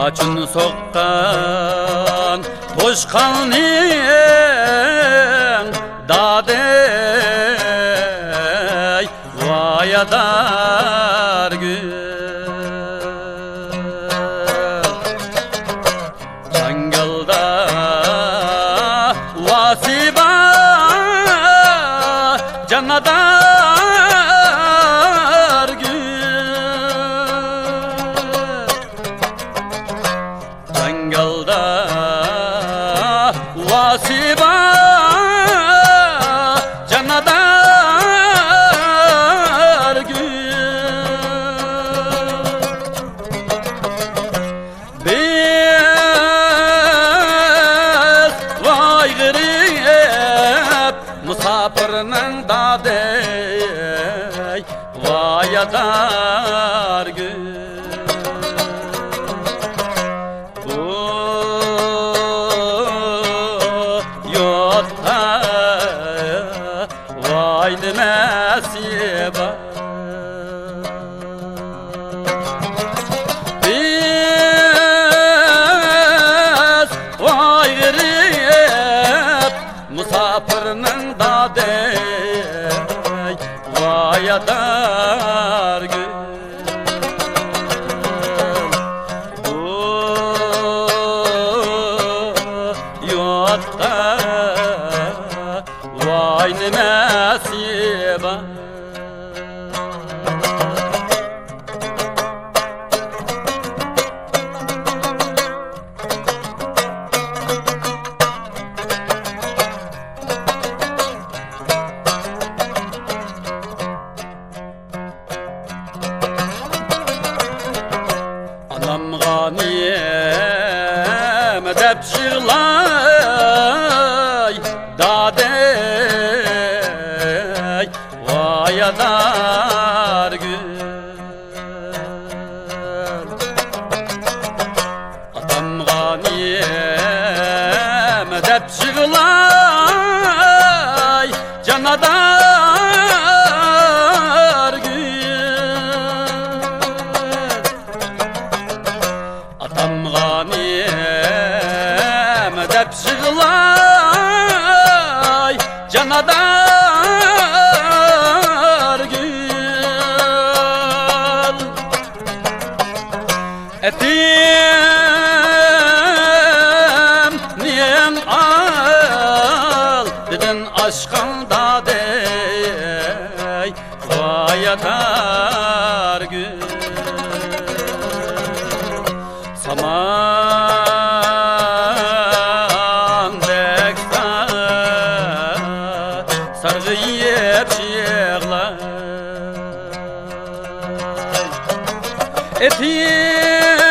Açın soqqan toşqanning dadey vayadar gül Jangalda vasiba canadar Jangalda vasiba canadar Biz vay gırip musafirning dadey vayadar Vay nasiba Biz vay gırip musafirning dadey vayadar Vay nasiba Anam g'aniyem deb yig'lay dadey vayadar gül Atam g'aniyem deb yig'lay canadar Atam g'aniyem deb yig'lay canadar gül Etim niyen al dedin aşkın dadey vayadar gül Saman deksa sargıyıp yığlay Etim